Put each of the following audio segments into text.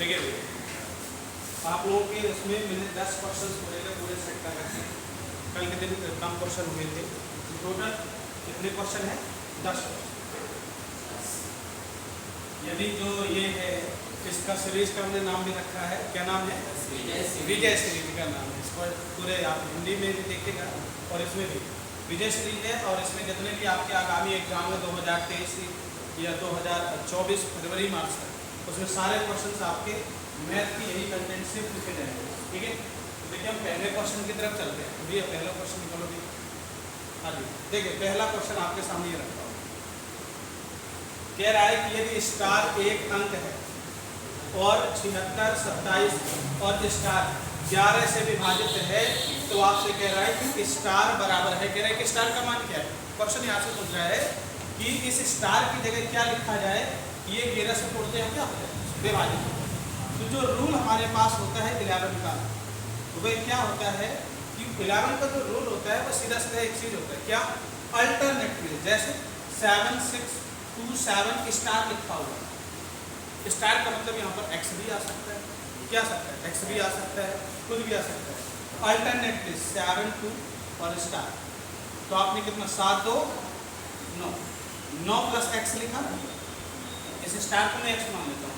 देखिए आप लोगों के उसमें मैंने 10 क्वेश्चन पढ़ेगा पूरे सेट का करके। कल के दिन कम क्वेश्चन हुए थे, टोटल कितने क्वेश्चन है? 10। यदि जो ये है इसका सीरीज का हमने नाम भी रखा है, क्या नाम है? विजय सीरीज का नाम है। इसको पूरे आप हिंदी में भी देखेगा और इसमें भी विजय सीरीज है। और इसमें जितने भी आपके आगामी एग्जाम है 2023 या 2024 फरवरी मार्च तक, उसमें सारे क्वेश्चन आपके मैथ की यही कंटेंट से पूछे जाएंगे। ठीक है, तो देखिए हम पहले क्वेश्चन की तरफ चलते हैं। भैया पहला क्वेश्चन निकालो भी। हाँ जी, देखिए पहला क्वेश्चन आपके सामने ये रखा हूँ। कह रहा है कि यदि स्टार एक अंक है और 76, 27 और स्टार 11 से विभाजित है, तो आपसे कह रहा है कि स्टार बराबर है। कह रहा है कि स्टार का मान क्या है? क्वेश्चन यहाँ से पूछ रहा है कि इस स्टार की जगह क्या लिखा जाए। ये 11 से तोड़ते हैं क्या होता है? विभाजित। तो जो रूल हमारे पास होता है 11 का, तो वह क्या होता है कि 11 का जो रूल होता है वो सीधा सीधा एक चीज होता है, क्या? अल्टरनेटिव। जैसे 7, 6, 2, 7 स्टार लिखा हुआ है। स्टार का मतलब यहाँ पर एक्स भी आ सकता है, क्या आ सकता है? एक्स भी आ सकता है, कुछ भी आ सकता है। अल्टरनेटिव 7, 2 और स्टार। तो आपने कितना? 7, 2, 9, 9 प्लस एक्स लिखा। इस स्टार को मैं एक्स मान लेता हूँ।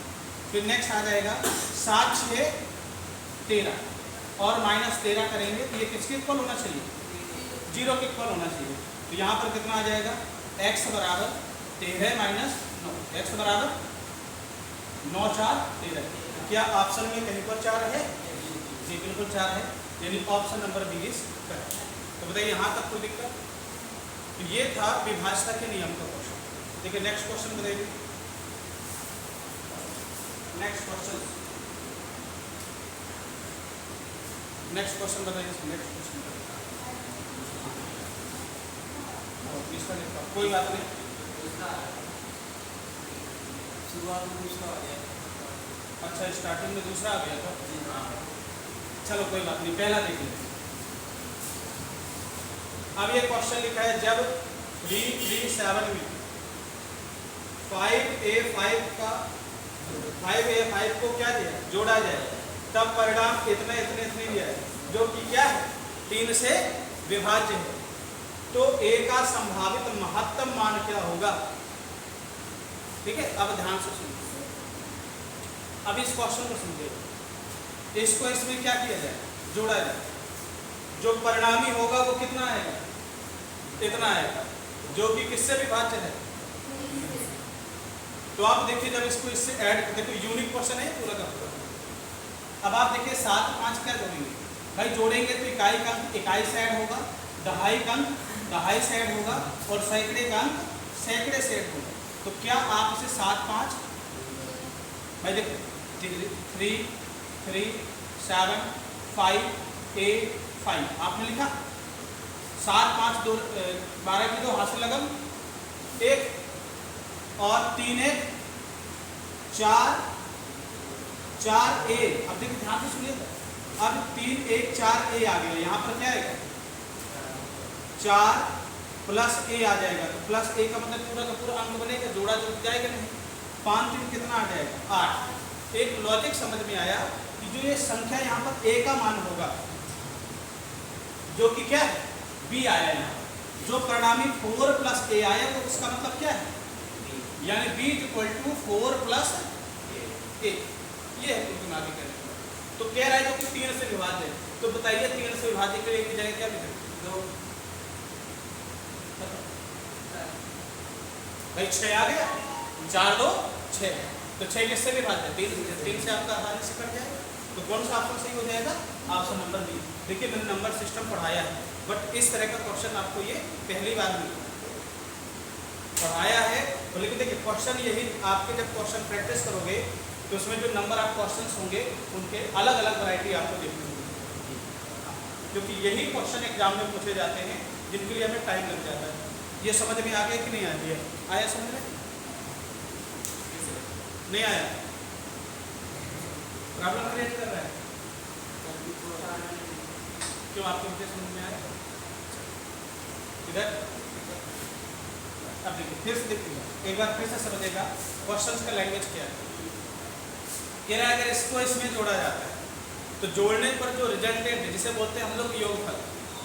फिर नेक्स्ट आ जाएगा 7, 6, 13 और माइनस 13 करेंगे तो ये किसके इक्वल होना चाहिए? 0 के इक्वल होना चाहिए। तो यहाँ पर कितना आ जाएगा? x बराबर 13 माइनस 9। x बराबर 9, 4, 13। क्या ऑप्शन में कहीं पर 4 है? जी बिल्कुल 4 है, यानी option number B is correct. तो बताइए यहाँ तक कोई दिक्कत? तो ये था विभाज्यता के नियम का क्वेश्चन। देखिए नेक्स्ट क्वेश्चन बताइए। नेक्स्ट क्वेश्चन बताइए। नेक्स्ट क्वेश्चन तीसरा लिखा, कोई बात नहीं। शुरुआत में दूसरा आ गया। अच्छा, स्टार्टिंग में दूसरा आ गया था। चलो कोई बात नहीं, पहला देख लेते। अब ये क्वेश्चन लिखा है, जब 3, 3, 7 में 5a5 का 5a5 को क्या दिया? जोड़ा जाए, तब परिणाम इतने इतने इतने दिया है, जो कि क्या है? 3 से विभाज्य है। तो a का संभावित महत्तम मान क्या होगा? ठीक है, अब ध्यान से सुनिए। अब इस क्वेश्चन को समझिए। इसको इसमें क्या किया जाए? जोड़ा जाए। जो परिणामी होगा वो कितना आएगा? इतना आएगा, जो कि किससे विभाज्य है? तो आप देखिए जब इसको इससे ऐड, देखो यूनिक क्वेश्चन है पूरा का पूरा। अब आप देखिए 7, 5 क्या जोड़ेंगे भाई? जोड़ेंगे तो इकाई का अंक इकाई से ऐड होगा, दहाई का अंक दहाई से ऐड होगा और सैकड़े का अंक सैकड़े से ऐड होगा। तो क्या आप इसे 7, 5 भाई देखो 3, 3, 7, 5, 8, 5 आपने लिखा। 7, 5, 2, 12 की 2 हासिल लगन 1 और 3, 1, 4, 4 a। अब देखिए ध्यान से सुनिएगा। अब 3, 1, 4 a आ गया। यहाँ पर क्या आएगा? 4 प्लस a आ जाएगा। तो प्लस a का मतलब पूरा का पूरा अंक बनेगा, जोड़ा जुड़ जाएगा नहीं। 5, 3 कितना आ जाएगा? 8। एक लॉजिक समझ में आया कि जो ये संख्या यहाँ पर a का मान होगा, जो कि क्या है? b आया यहाँ। जो परिणामी 4 प्लस a आया तो उसका मतलब क्या है? यानी b = 4 प्लस a। ये है तुम आगे कहने का। तो कह रहा है जो कि 3 से विभाज्य है। तो बताइए 3 से विभाज्य के लिए एक जगह क्या लिखें? 2 भाई 6 आ गया। 4, 2, 6। तो 6 किससे विभाज्य है? 3 से आपका आसानी से कट जाएगा। तो कौन सा ऑप्शन सही हो जाएगा? Option number B. देखिए मैंने नंबर सिस्टम पढ़ाया है, बट इस तरह का क्वेश्चन आपको ये पहली बार मिला पढ़ाया है। तो लेकिन देखिए क्वेश्चन यही, आपके जब क्वेश्चन प्रैक्टिस करोगे तो उसमें जो नंबर ऑफ क्वेश्चंस होंगे उनके अलग अलग वैरायटी आपको देखने मिलेगी, क्योंकि यही क्वेश्चन एग्जाम में पूछे जाते हैं जिनके लिए हमें टाइम लग जाता है। ये समझ में आ गया कि नहीं आ गया? आया समझ में? नहीं आया? प्रॉब्लम क्रिएट कर रहा है? क्यों, आपको मुझे समझ में आया? इधर अब देखिए फिर से देखिएगा, एक बार फिर से समझेगा क्वेश्चंस का लैंग्वेज क्या है। कह रहा है अगर इसको इसमें जोड़ा जाता है तो जोड़ने पर जो रिजल्टेंट है जिसे बोलते हैं हम लोग योगफल,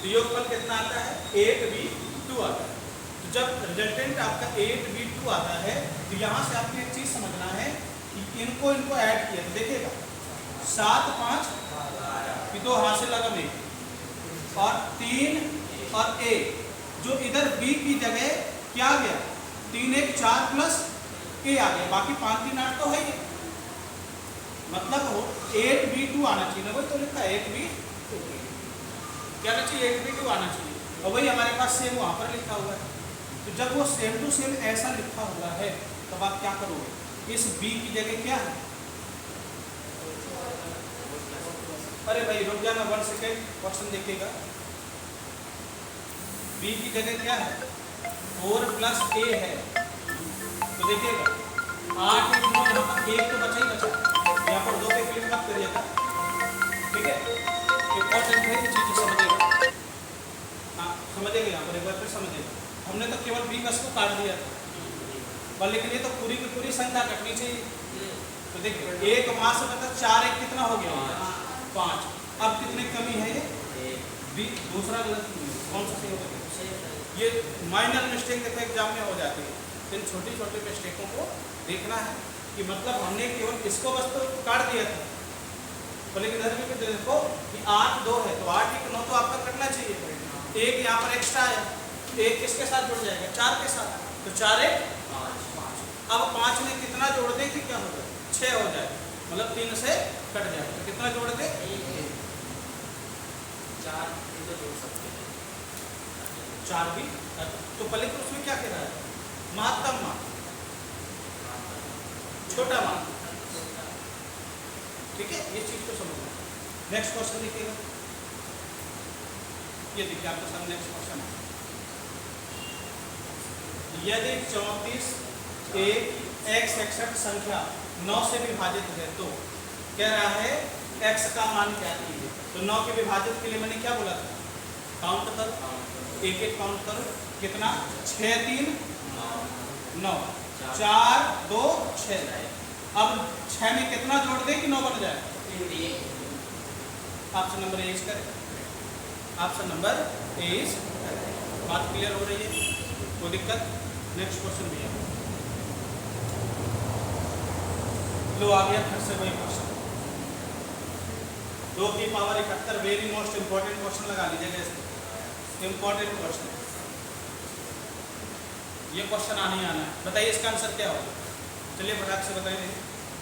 तो योगफल कितना आता है 8v2 आता है। तो जब रिजल्टेंट आपका 8v2 आता है तो यहाँ से आपको एक चीज़ समझना है कि इनको ऐड किया तो देखिएगा 7 5 तो हासिल लगा में और 3 और a जो इधर b की जगह क्या आ गया 3 1 4 प्लस a आ गया, बाकी 5 3 8 तो है ही, मतलब हो 8v2 आना चाहिए ना, वही तो लिखा है 8v2 क्या आना चाहिए 8v2 आना चाहिए, और वही हमारे पास सेम वहाँ पर लिखा हुआ है। तो जब वो सेम टू सेम ऐसा लिखा हुआ है तब आप क्या करोगे, इस b की जगह क्या है, अरे भाई रुक जाना 1 सेकेंड, क्वेश्चन देखिएगा b की जगह क्या है 4 प्लस a है, तो देखिएगा 8 1 9 यहाँ पर 1 तो बचा ही बचा, यहाँ पर 2 पे क्लिक मत करिएगा, ठीक है। इंपॉर्टेंट है चीज़ समझिएगा, हाँ समझिएगा, यहाँ पर एक बार फिर समझिएगा। हमने तो केवल b बस को काट दिया था, पर लेकिन ये तो पूरी की पूरी संख्या कटनी चाहिए। तो देखिए एक मास से मतलब 4 1 कितना हो गया 5, अब कितनी कमी है ये b, दूसरा गलत कौन सा सही होगा, ये माइनर मिस्टेक देखो एग्जाम में हो जाती है। इन छोटी छोटी मिस्टेकों को देखना है कि मतलब हमने केवल इसको बस तो काट दिया था, तो लेकिन इधर भी देखो कि 8 2 है तो 8 1 9 तो आपका कटना चाहिए, एक यहाँ पर एक्स्ट्रा आया, एक किसके साथ जुड़ जाएगा 4 के साथ, तो 4 1 5, अब 5 में कितना जोड़ दे कि क्या हो जाए 6 हो जाए, मतलब 3 से कट जाए, तो कितना जोड़ दे 4 तो जोड़ सकते हैं 4 भी, तो पहले तो उसमें क्या कह रहा है महत्तम मान छोटा मान, ठीक है, ये चीज को समझना। नेक्स्ट क्वेश्चन देखिएगा, ये देखिए आपके सामने नेक्स्ट क्वेश्चन है, यदि 34 एक x 61 संख्या 9 से विभाजित है तो कह रहा है x का मान क्या कीजिए, तो 9 के विभाजित के लिए मैंने क्या बोला था काउंट करो, एक एक काउंट करो, कितना 6 3 9 4 2 6, अब 6 में कितना जोड़ दे कि 9 बन जाए, ऑप्शन नंबर ए करें, ऑप्शन नंबर ए, बात क्लियर हो रही है, कोई दिक्कत। नेक्स्ट क्वेश्चन भी है, लो आ गया फिर से वही क्वेश्चन, 2 की power 71, very most important question लगा लीजिएगा इसको, इंपॉर्टेंट क्वेश्चन, ये क्वेश्चन आने ही आना है, बताइए इसका आंसर क्या होगा, चलिए फटाक से बताइए।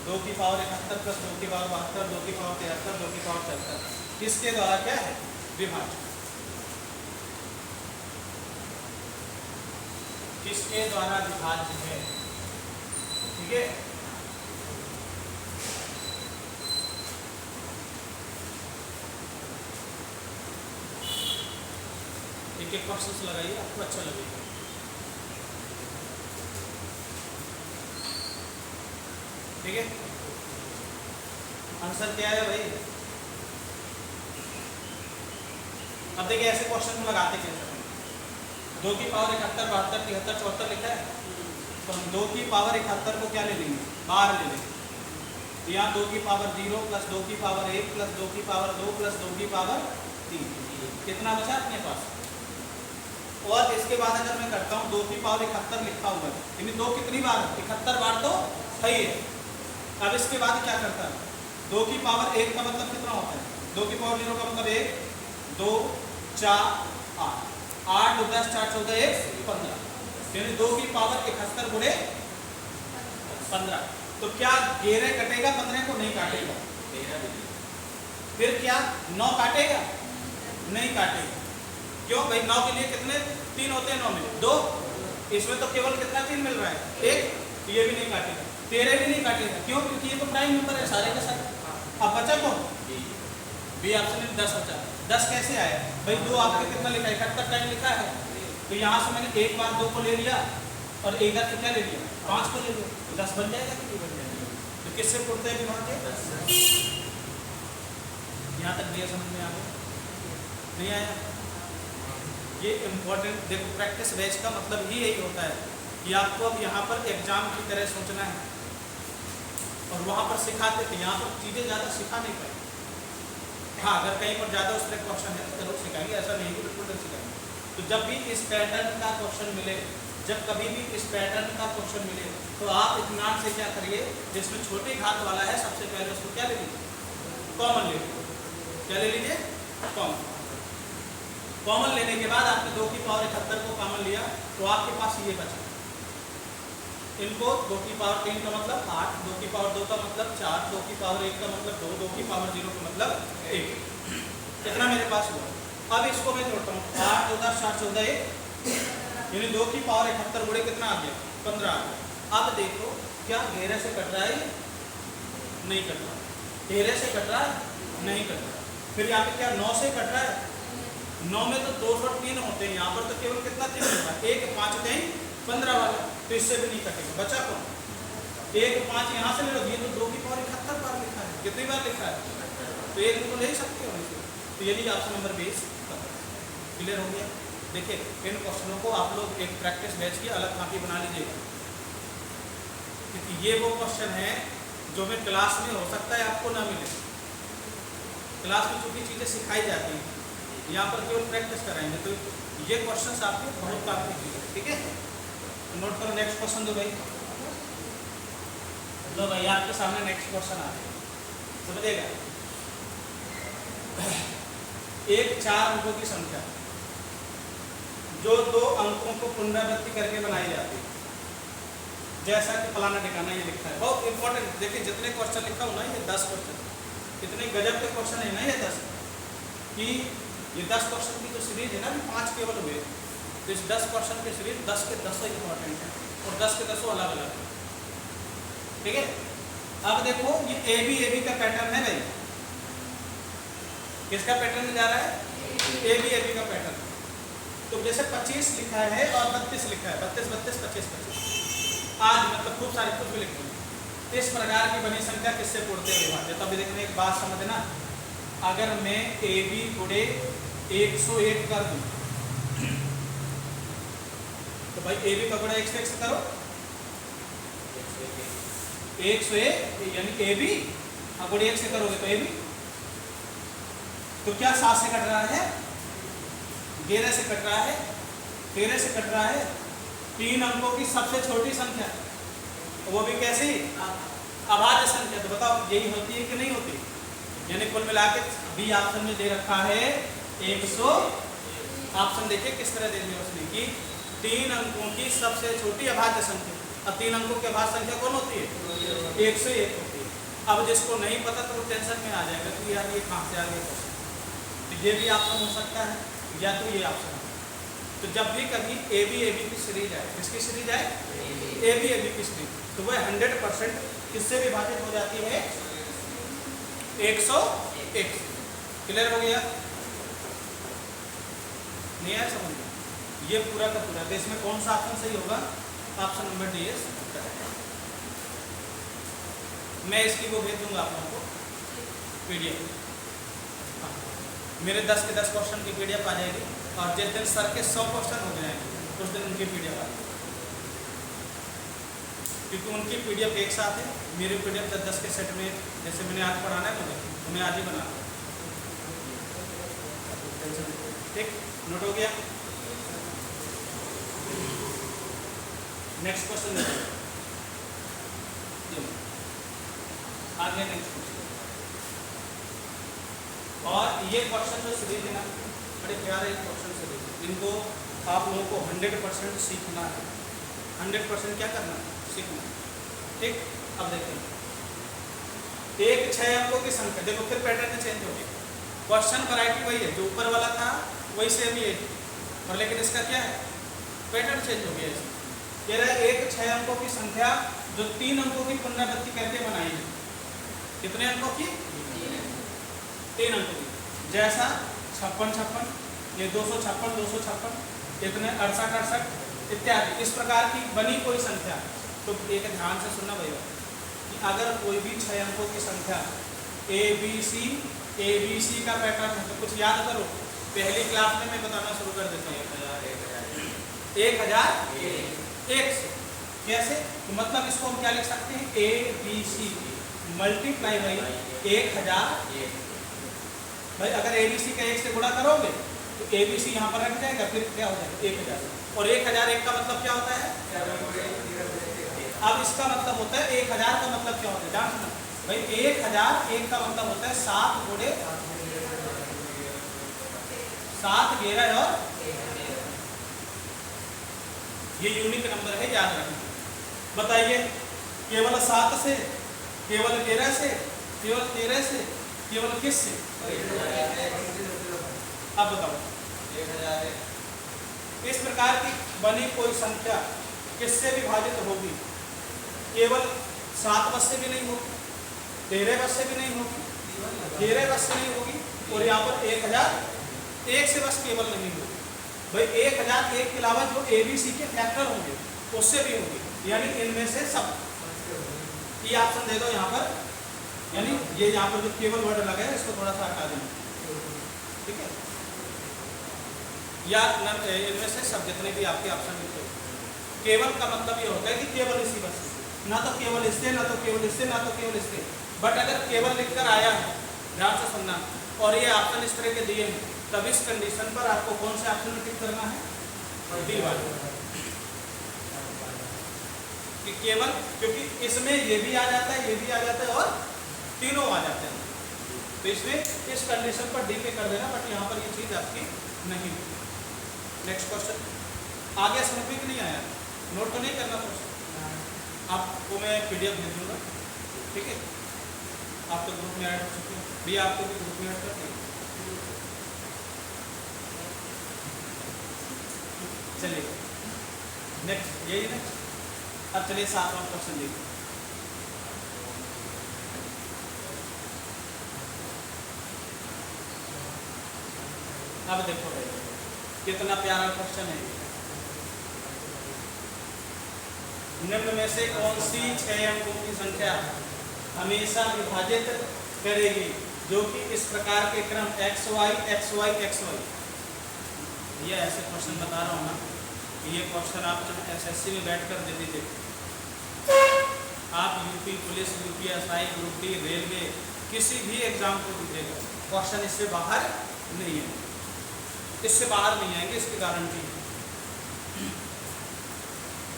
2 की पावर 71 प्लस 2 की पावर 72, 2 की पावर 73, 2 की पावर 74, इसके द्वारा क्या है विभाजन, किसके द्वारा विभाज्य है, ठीक है। एक एक क्वेश्चन लगाइए, आपको अच्छा लगेगा। ठीक है, आंसर क्या है भाई, अब देखिए ऐसे क्वेश्चन को लगाते कैसे, 2 की पावर 71 72 73 74 लिखा है, तो हम 2 की पावर 71 को क्या ले लेंगे बाहर ले लेंगे, तो यहाँ 2 की पावर 0 प्लस 2 की पावर 1 प्लस 2 की पावर 2 प्लस 2 की पावर 3, कितना बचा अपने पास। और इसके बाद अगर मैं करता हूँ 2 की पावर 71 लिखा हुआ है, यानी 2 कितनी बार 71 बार तो है ही है। अब इसके बाद क्या करता है, 2 की पावर 1 का मतलब कितना होता है, 2 की पावर 0 का मतलब 1 2 4 8 8 2 10 4 14 1 15, यानी 2 की पावर 71 गुणे 15, तो क्या 11 कटेगा 15 को नहीं काटेगा, फिर क्या 9 काटेगा नहीं काटेगा, क्यों भाई 9 के लिए कितने 3 होते हैं 9 में 2, इसमें तो केवल कितना 3 मिल रहा है 1, तो ये भी नहीं काटेगा, 13 भी नहीं काटेगा, क्यों क्योंकि ये तो प्राइम नंबर है सारे के सारे। अब बचा कौन बी ऑप्शन में 10 बचा, 10 कैसे आया भाई, 2 आपके कितना लिखा है 71 टाइम लिखा है, तो यहाँ से मैंने एक बार 2 को ले लिया और एक बार क्या ले लिया 5 को ले लिया, तो 10 बन जाएगा कि नहीं बन जाएगा, तो किससे पूछते हैं विभाज्य, यहाँ तक दिया समझ में आ गया नहीं आया। ये इम्पोर्टेंट देखो, प्रैक्टिस बैच का मतलब ही यही होता है कि आपको अब यहाँ पर एग्जाम की तरह सोचना है, और वहाँ पर सिखाते थे। यहाँ पर चीज़ें ज़्यादा सिखा नहीं पाए। हाँ, अगर कहीं पर ज़्यादा उस पर क्वेश्चन है तो जरूर सिखाएंगे, ऐसा नहीं कि बिल्कुल नहीं सिखाएंगे। तो जब भी इस पैटर्न का क्वेश्चन मिले, जब कभी भी इस पैटर्न का क्वेश्चन मिले, तो आप इत्मीनान से क्या करिए, जिसमें छोटी घात वाला है सबसे पहले उसको क्या ले लीजिए, कॉमन ले लीजिए। क्या ले लीजिए, कॉमन। कॉमन लेने के बाद आपने 2 की पावर 71 को कॉमन लिया तो आपके पास ये बचा। इनको 2 की पावर 3 का मतलब 8, 2 की पावर 2 का मतलब 4, 2 की पावर 1 का मतलब 2, 2 की पावर 0 का मतलब 1। कितना मेरे पास हुआ। अब इसको मैं जोड़ता हूँ, 8 2 10 4 14 1, यानी 2 की पावर 71 गुणे कितना आ गया, 15 आ गया। अब देखो क्या घेरे से कट रहा है, नहीं कट रहा। घेरे से कट रहा है, नहीं कट रहा। फिर यहाँ पे क्या 9 से कट रहा है, 9 में तो 2 और 3 होते हैं, यहाँ पर तो केवल कितना 3 होता है, 1 5 3 15 वाला, तो इससे भी नहीं कटेगा। बचा कौन, 1 5 यहाँ से ले लो, ये तो 2 की पावर 71 बार लिखा है, कितनी बार लिखा है, तो 1 तो ले ही सकते हो इसमें। तो ये लीजिए ऑप्शन नंबर 20 क्लियर हो गया। देखिए इन क्वेश्चनों को आप लोग एक प्रैक्टिस बैच की अलग कॉपी बना लीजिएगा, क्योंकि ये वो क्वेश्चन है जो मैं क्लास में हो सकता है आपको ना मिले। क्लास में चूंकि चीज़ें सिखाई जाती हैं, यहाँ पर केवल प्रैक्टिस कराएंगे, तो ये क्वेश्चन आपके बहुत काम की चीज़ है। ठीक है, तो नोट करो। नेक्स्ट क्वेश्चन दो भाई, लो भाई आपके सामने नेक्स्ट क्वेश्चन आ रहा है, समझिएगा। एक 4 अंकों की संख्या जो 2 अंकों को पुनरावृत्ति करके बनाई जाती है, जैसा कि फलाना ठिकाना ये लिखा है। बहुत इंपॉर्टेंट, देखिए जितने क्वेश्चन लिखा हो ना, ये 10 क्वेश्चन, कितने गजब के क्वेश्चन है ना ये 10, कि ये 10 क्वेश्चन की जो सीरीज है ना, 5 केवल हुए, तो इस 10 क्वेश्चन की सीरीज 10 के 10 इंपॉर्टेंट है और 10 के 10 अलग अलग है। ठीक है, अब देखो ये ए बी का पैटर्न है भाई, किसका पैटर्न जा रहा है, ए बी का पैटर्न। तो जैसे 25 लिखा है और 32 लिखा है, 32 32 25 25, आज मतलब खूब सारे कुछ भी लिखते हैं। इस प्रकार की बनी संख्या किससे पूर्णतः विभाज्य। तो अभी देखने एक बात समझना, अगर मैं ए बी गुणे 101 कर दूं, तो भाई ए बी का गुणा 101 से करो, 101 यानी ए बी गुणे 1 से करोगे तो ए बी, तो क्या 7 से कट रहा है, 11 से कट रहा है, 13 से कट रहा है। 3 अंकों की सबसे छोटी संख्या, वो भी कैसी, अभाज्य संख्या। तो बताओ यही होती है कि नहीं होती, यानी कुल मिला के बी ऑप्शन में दे रखा है 100। ऑप्शन देखिए किस तरह दे दिया उसने, कि 3 अंकों की सबसे छोटी अभाज्य संख्या। अब 3 अंकों की अभाज्य संख्या कौन होती है, 101 होती है। अब जिसको नहीं पता तो वो टेंशन में आ जाएगा कि यार ये कहाँ से आ गया। तो ये भी ऑप्शन हो सकता है, या तो ये ऑप्शन। तो जब भी कभी ए बी की सीरीज आए, किसकी सीरीज आए, ए बी की सीरीज, तो वह 100% किससे विभाजित हो जाती है, 101। क्लियर हो गया, नहीं आया समझ में, ये पूरा का पूरा। तो इसमें कौन सा ऑप्शन सही होगा, ऑप्शन नंबर डी है। मैं इसकी वो भेज दूंगा आप लोगों को पीडीएफ, मेरे 10 के 10 क्वेश्चन की पीडीएफ आ जाएगी, और जिस दिन सर के 100 क्वेश्चन हो जाएंगे उस दिन उनकी पीडीएफ आ जाएगी, क्योंकि उनकी पीडीएफ एक साथ है, मेरी पीडीएफ 10 के सेट में, जैसे मैंने आज पढ़ाना है मुझे, तो मैं आज ही बना। ठीक, नोट हो गया। नेक्स्ट क्वेश्चन देखिए, आगे नेक्स्ट क्वेश्चन। और ये क्वेश्चन जो सीरीज है ना, बड़े प्यारे क्वेश्चन सीरीज, इनको आप लोगों को 100% सीखना है। 100% क्या करना है, सीखना है। ठीक, अब देखें एक 6 अंकों की संख्या, देखो फिर पैटर्न चेंज हो गया। क्वेश्चन वैरायटी वही है, जो ऊपर वाला था वही सेम ही है, और लेकिन इसका क्या है, पैटर्न चेंज हो गया। कह रहा है एक 6 अंकों की संख्या जो 3 अंकों की पुनरावृत्ति करके बनाई है। कितने अंकों की, 3 अंकों की, जैसा 56 56, ये 256 256, इतने 68 68 इत्यादि। इस प्रकार की बनी कोई संख्या, तो एक ध्यान से सुनना भैया, कि अगर कोई भी 6 अंकों की संख्या ए बी सी का पैटर्न है, तो कुछ याद करो। पहली क्लास में मैं बताना शुरू कर देता हूँ, 1001 से कैसे, तो मतलब इसको हम क्या लिख सकते हैं, A B C, multiply by 1000। भाई अगर ABC का 1 से गुणा करोगे तो ABC यहाँ पर रख जाएगा, फिर क्या हो जाएगा 1000, और 1000 1 का मतलब क्या होता है? अब इसका मतलब होता है 1000 का मतलब क्या होता है जान सुना भाई। 1000 1 का मतलब होता है 7 गुणे 7 11 और ये यूनिक नंबर है, याद रखना। बताइए केवल 7 से, केवल 11 से, केवल 13 से, केवल किस से? अब बताओ 1000। इस प्रकार की बनी कोई संख्या किससे विभाजित होगी? केवल 7 बस से भी नहीं होगी, 13 बस से भी नहीं होगी, 13 बस से नहीं होगी, और यहाँ पर 1000 1 से बस केवल नहीं होगी भाई। 1000 1 के अलावा जो ABC के फैक्टर होंगे उससे भी होगी, यानी इनमें से सब। ये ऑप्शन दे दो यहाँ पर, यानी ये यहाँ पर जो केवल वर्ड लगा है इसको थोड़ा सा हटा देना, ठीक है? या इनमें से सब जितने भी आपके ऑप्शन लिखे। केवल का मतलब ये होता है कि केवल इसी बस, ना तो केवल इससे, ना तो केवल इससे, ना तो केवल इससे। बट अगर केवल लिखकर आया है, ध्यान से सुनना, और ये ऑप्शन इस तरह के दिए हैं, तब इस कंडीशन पर आपको कौन से ऑप्शन में टिक करना है? डी वाला, कि केवल, क्योंकि इसमें ये भी आ जाता है, ये भी आ जाता है और तीनों आ जाते हैं, तो इसमें इस कंडीशन पर डी पे कर देना। बट यहाँ पर ये चीज आपकी नहीं। नेक्स्ट क्वेश्चन आगे समझ में नहीं आया, नोट तो नहीं करना क्वेश्चन, आपको मैं PDF दे दूंगा, ठीक है? आप तो ग्रुप में ऐड हो चुके हैं, भी आपको भी ग्रुप में ऐड कर देंगे। चलिए नेक्स्ट, यही नेक्स्ट। अब चलिए 7वां क्वेश्चन देखिए। अब देखो भाई कितना प्यारा क्वेश्चन है। निम्न में से कौन सी 6 अंकों की संख्या हमेशा विभाजित करेगी, जो कि इस प्रकार के क्रम XY XY XY। ये ऐसे क्वेश्चन बता रहा हूँ ना, ये क्वेश्चन आप चाहे SSC में बैठ कर दे दीजिए, आप UP police, UPSI, group D, railway, किसी भी एग्जाम को दीजिएगा, क्वेश्चन इससे बाहर नहीं है, इससे बाहर नहीं आएंगे, इसकी गारंटी है।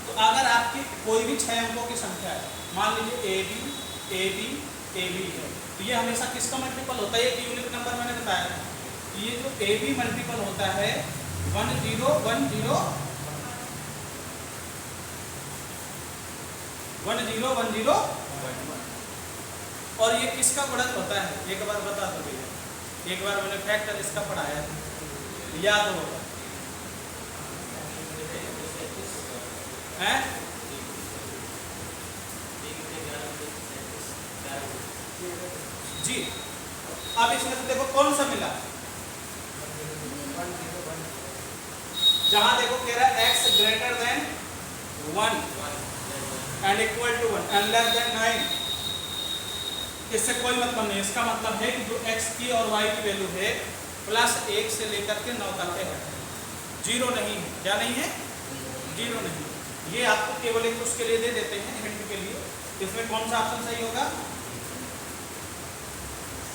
तो अगर आपकी कोई भी 6 अंकों की संख्या है, मान लीजिए AB AB AB है, तो ये हमेशा किसका मल्टीपल होता है? एक यूनिक नंबर मैंने बताया था, ये जो AB मल्टीपल होता है 10 10 10 10 10, और ये किसका गुणज होता है? एक बार बता दो भैया, एक बार मैंने फैक्टर इसका पढ़ाया था, याद होगा है? जी। अब इसमें से देखो कौन सा मिला, जहां देखो कह रहा है x greater than 1 and equal to 1 and less than 9, इससे कोई मतलब नहीं। इसका मतलब है कि जो x की और y की वैल्यू है +1 से लेकर के 9 तक है, 0 नहीं है। क्या नहीं है? 0 नहीं। ये आपको केवल एक उसके लिए दे देते हैं, हिंट के लिए। इसमें कौन सा ऑप्शन सही होगा?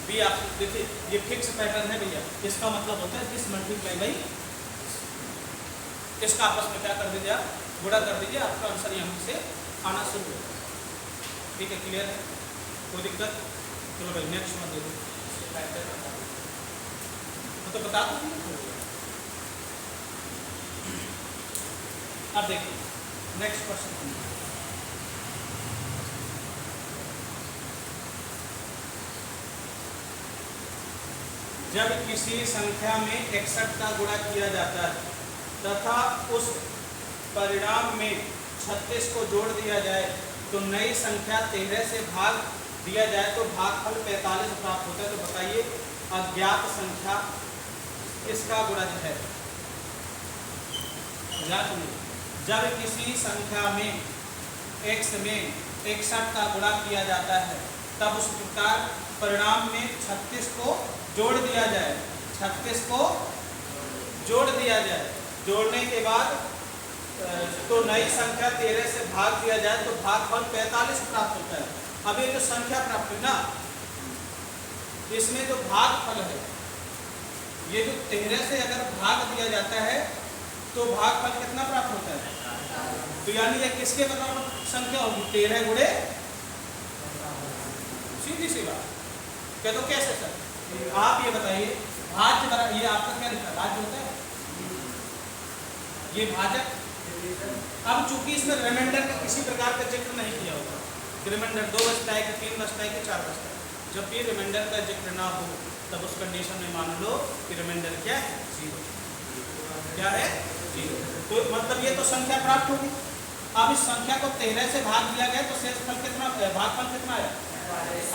B option. देखिए ये फिक्स पैटर्न है भैया, इसका मतलब होता है दिस मल्टीप्लाई बाई, इसका आपस में क्या कर दीजिए आप, गुणा कर दीजिए, आपका आंसर यहाँ से आना शुरू होगा। ठीक है, क्लियर है, कोई दिक्कत? चलो भाई नेक्स्ट मत दे दो, तो बता दो। अब देखिए नेक्स्ट क्वेश्चन, जब किसी संख्या में 61 का गुणा किया जाता है तथा उस परिणाम में 36 को जोड़ दिया जाए तो नई संख्या 13 से भाग दिया जाए तो भागफल 45 प्राप्त होता है। तो बताइए अज्ञात संख्या किसका गुणज है? जब किसी संख्या में x में 61 का गुणा किया जाता है तब उस प्रकार परिणाम में 36 को जोड़ दिया जाए, 36 को जोड़ दिया जाए, जोड़ने के बाद तो नई संख्या 13 से भाग दिया जाए तो भागफल 45 प्राप्त होता है। अब ये जो संख्या प्राप्त हुई ना, इसमें जो भागफल है, ये जो 13 से अगर भाग दिया जाता है तो भागफल कितना प्राप्त होता है? तो यानी ये किसके बराबर संख्या होगी? 13 गुणे, सीधी सी बात। क्या तो कैसे सर? आप ये बताइए, भाज्य बराबर, ये आपका क्या लिखा है? भाज्य होता है ये भाजक। अब चूंकि इसमें रिमाइंडर का किसी प्रकार का जिक्र नहीं किया होगा, रिमाइंडर 2 बचता है कि 3 बचता है कि 4 बचता है, जब भी रिमाइंडर का जिक्र ना हो तब उस कंडीशन में मान लो कि रिमाइंडर क्या है? 0। क्या है? 0। तो मतलब ये तो संख्या प्राप्त होगी। अब इस संख्या को 13 से भाग दिया गया तो शेषफल कितना, भागफल कितना है?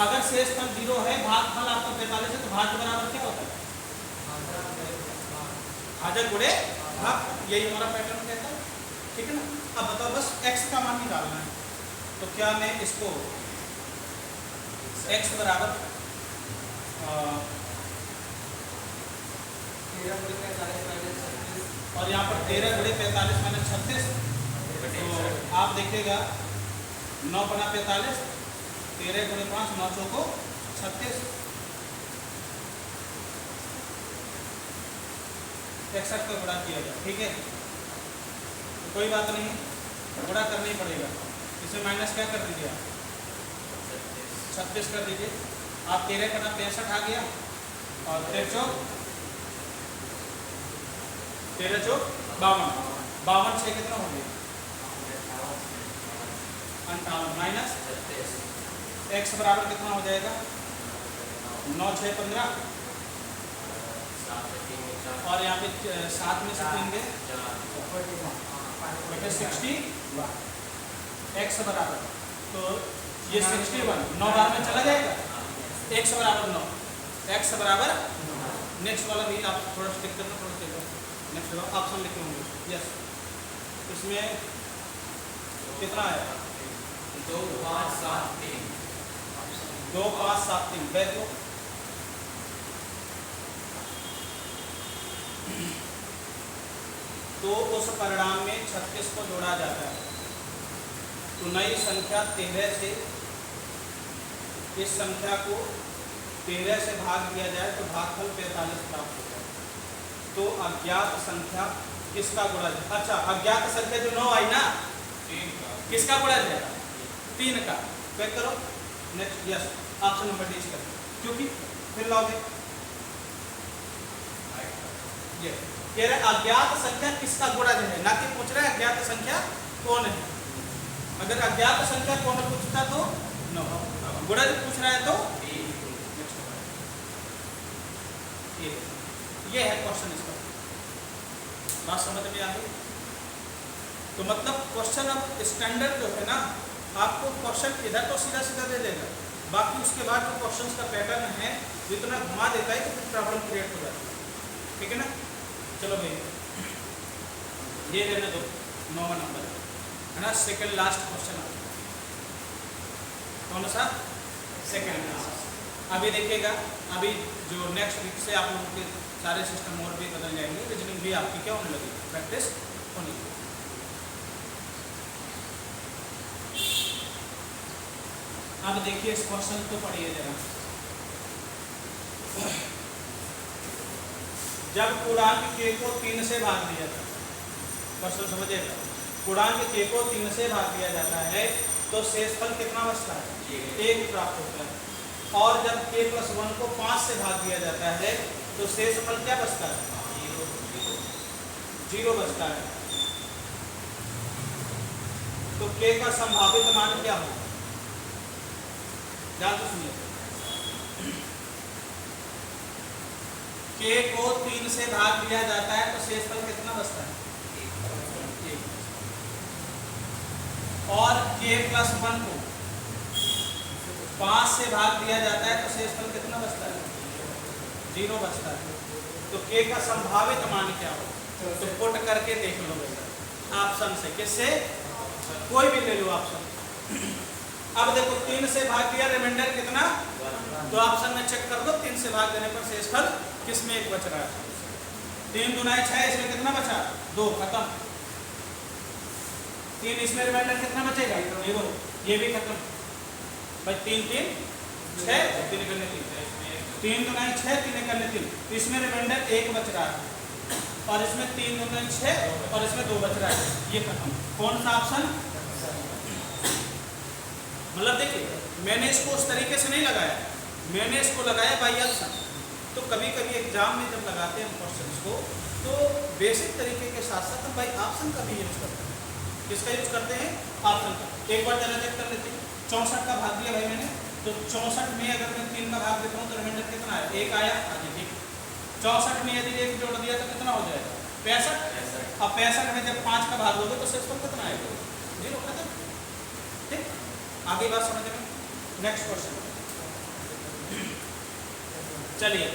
अगर शेषफल 0 है, भागफल आपका 45 है, तो भाज्य बराबर क्या होता है? भाजक गुणे भाग। यही हमारा पैटर्न कहता है, ठीक है ना। अब बताओ, बस x का मान निकालना है, तो क्या मैं इसको x बराबर 13 और यहाँ पर 13 गुणे 45 माइनस 36, तो आप देखिएगा 9 बना 45, 13 गुणे 5, 9 चौको 36, 61 का गुणा किया जाए, ठीक है। कोई बात नहीं, गुणा करना ही पड़ेगा। इसे माइनस क्या कर दीजिए आप? 36 कर दीजिए। आप 13 का 65 आ गया और 13 चौक 52, 52 6 कितना हो गया? 58 माइनस x बराबर कितना हो जाएगा? 9 6 15 और यहाँ पे 7 में से 3 गए बेटे 60 x बराबर, तो ये 61 9 बार में चला जाएगा, x बराबर 9, x बराबर। नेक्स्ट वाला भी आप थोड़ा स्टिक करना, थोड़ा स्टिक करना। नेक्स्ट वाला ऑप्शन लिखे होंगे, यस। इसमें कितना है? 2 5 7 3 2 5 7 3 बैठ लो। तो उस परिणाम में 36 को जोड़ा जाता है, तो नई संख्या 13 से इस संख्या को 13 से भाग दिया जाए तो भागफल 45 प्राप्त होता है। तो अज्ञात संख्या किसका गुणा है? अच्छा, अज्ञात संख्या जो 9 आई ना, किसका गुणा है? 3 का। चेक करो, next, yes, option number D करो, क्योंकि फिर लाओगे ये कह रहे अज्ञात संख्या किसका गुणज है, ना कि पूछ रहे अज्ञात संख्या कौन है। अगर अज्ञात संख्या कौन पूछता तो 9, गुणज पूछ रहा है तो ये है क्वेश्चन। इसका बात समझ में आ गई? तो मतलब क्वेश्चन अब स्टैंडर्ड जो है ना, आपको क्वेश्चन इधर तो सीधा सीधा दे देगा, बाकी उसके बाद जो क्वेश्चन का पैटर्न है जितना घुमा देता है तो फिर प्रॉब्लम क्रिएट हो जाती है, ठीक है ना। चलो भाई, ये रहने दो, 9वां नंबर है ना, सेकंड लास्ट क्वेश्चन। कौन सा? Second last. अभी देखिएगा, अभी जो नेक्स्ट वीक से आप लोगों के सारे सिस्टम और भी बदल जाएंगे, रीजनिंग भी आपकी क्या होने लगेगी, प्रैक्टिस होनी। अब देखिए इस क्वेश्चन को पढ़िए जरा। जब पूर्णांक k को 3 से भाग दिया जाता है, क्वेश्चन समझिएगा, पूर्णांक k को 3 से भाग दिया जाता है तो शेषफल कितना बचता है? 1 प्राप्त होता है। और जब k + 1 को 5 से भाग दिया जाता है तो शेषफल क्या बचता है? 0 बचता है। तो k का संभावित मान क्या होगा? ध्यान से सुनिए। k को 3 से भाग दिया जाता है तो शेषफल कितना बचता है? 1। और k + 1 को 5 से भाग दिया जाता है तो शेषफल कितना बचता है? 0 बचता है। तो k का संभावित मान क्या हो? तो पुट करके देख लो ऑप्शन से, किससे? कोई भी ले लो ऑप्शन। अब देखो 3 से भाग दिया, रिमाइंडर कितना? तो ऑप्शन में चेक कर दो, 3 से भाग देने पर शेषफल किसमें 1 बच रहा है? 3 × 6, इसमें कितना बचा? 2, खत्म। 3 इसमें, रिमाइंडर कितना बचेगा? 0, ये भी खत्म। भाई 3 3 6, 3 करने 3 2 9 6, 3 करने 3, तो इसमें रिमाइंडर 1 बच रहा है और इसमें 3 2 9 6 और इसमें 2 बच रहा है, ये खत्म। कौन सा ऑप्शन? मतलब देखिए मैंने इसको उस तरीके से नहीं लगाया, मैंने इसको लगाया बाई ऑप्शन। तो कभी कभी एग्जाम में जब लगाते हैं क्वेश्चंस को तो बेसिक तरीके के साथ साथ हम बाई ऑप्शन का भी यूज करते हैं। किसका यूज करते हैं? ऑप्शन का। एक बार जरा चेक कर लेते हैं। 64 का भाग दिया भाई मैंने, तो 64 में अगर मैं 3 का भाग देता हूँ तो रिमाइंडर कितना आया? 1 आया। हाँ जी ठीक। 64 में यदि 1 जोड़ दिया तो कितना हो जाएगा? 65। अब 65 में जब 5 का भाग दोगे तो 6 कितना आएगा? 0 खत्म। ठीक, आगे बात समझ में। नेक्स्ट क्वेश्चन, चलिए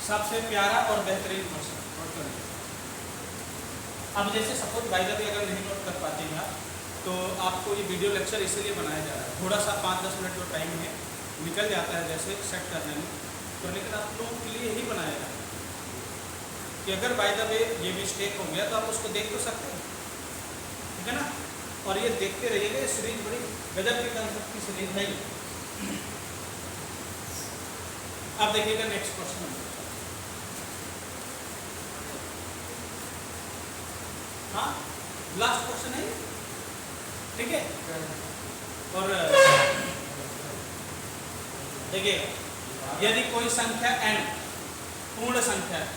सबसे प्यारा और बेहतरीन क्वेश्चन नोट करिए। अब जैसे सपोज बाय द वे अगर नहीं नोट कर पाते हैं आप तो आपको ये वीडियो लेक्चर इसीलिए बनाया जा रहा है, थोड़ा सा 5-10 मिनट जो टाइम है निकल जाता है जैसे सेट करने में, तो लेकिन आप लोगों के लिए ही बनाया जा रहा है कि अगर बाय द वे ये मिस्टेक हो गया तो आप उसको देख तो सकते हैं, ठीक है ना। और ये देखते रहिएगा, ये सीरीज बड़ी गजब की कंसेप्ट की सीरीज है। अब देखिएगा नेक्स्ट क्वेश्चन, हाँ लास्ट क्वेश्चन है, ठीक है। और देखिए यदि कोई संख्या n पूर्ण संख्या है,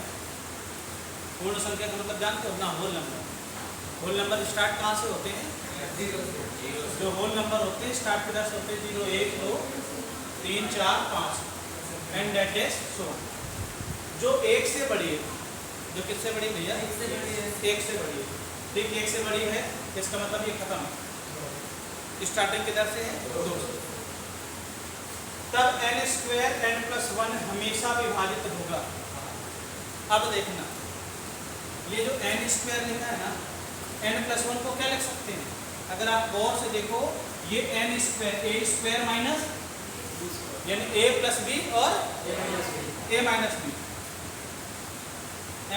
पूर्ण संख्या का मतलब जानते हो ना, whole number. Whole number start कहाँ से होते हैं? जो होल नंबर होते हैं स्टार्ट किधर से होते हैं? 0 1 2 3 4 5 एंड दैट इज सो। जो 1 से बड़ी है, जो किससे बड़ी भैया? 1 से बड़ी है, ठीक, 1 से बड़ी है, इसका मतलब ये खत्म है। स्टार्टिंग किधर से है? 2 से। तब n² n+1 हमेशा विभाजित होगा। अब देखना ये जो n² लिखा है ना, n+1 को क्या लिख सकते हैं? अगर आप गौर से देखो ये n² a² माइनस यानी a प्लस बी और a minus B,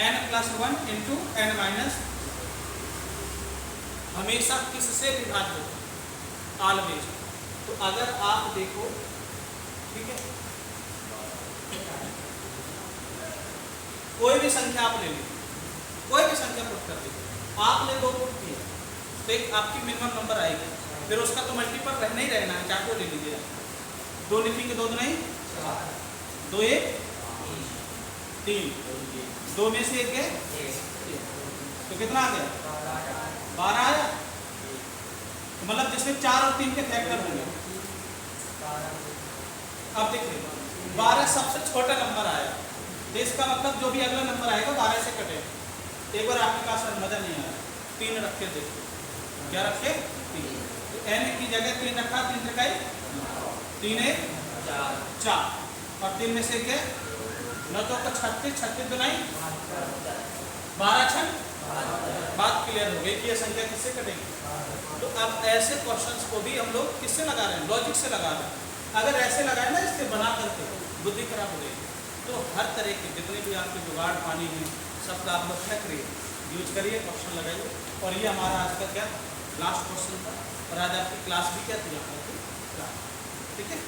n+1 into n minus, हमेशा किससे विभाज्य होगा? ऑलवेज। तो अगर आप देखो, ठीक है, कोई भी संख्या आप ले लीजिए, कोई भी संख्या पुट कर दीजिए, आपने 2 पुट किया तो एक आपकी मिनिमम नंबर आएगी, फिर उसका तो मल्टीपल रहना ही रहना है, चाहे ले लीजिए। 2 लिखेंगे 2 नहीं 2 1 3, 2 में से 1 गए तो कितना आ गया? 12 आया। तो मतलब जिसमें 4 और 3 के फैक्टर होंगे। अब देखिए 12 सबसे छोटा नंबर आया, तो इसका मतलब जो भी अगला नंबर आएगा 12 से कटे। एक बार आपके पास मजा नहीं आया, 3 रख के देखो, क्या रखे? 3। तो n की जगह 3 रखा, 3 रखाई 3 1 4 और 3 में से क्या? 9 तो 36, 36 तो नहीं 12 6। बात क्लियर हो गई कि ये संख्या किससे कटेगी। तो अब ऐसे क्वेश्चंस को भी हम लोग किससे लगा रहे हैं? लॉजिक से लगा रहे हैं। अगर ऐसे लगाए ना इससे बना करके बुद्धि खराब हो गई, तो हर तरह के जितने भी आपके जुगाड़ पानी है सबका आप लोग क्या करिए? यूज करिए, क्वेश्चन लगाइए। और ये हमारा आज का क्या लास्ट क्वेश्चन था, और आज आपकी क्लास भी क्या थी? यहाँ पर क्लास, ठीक है।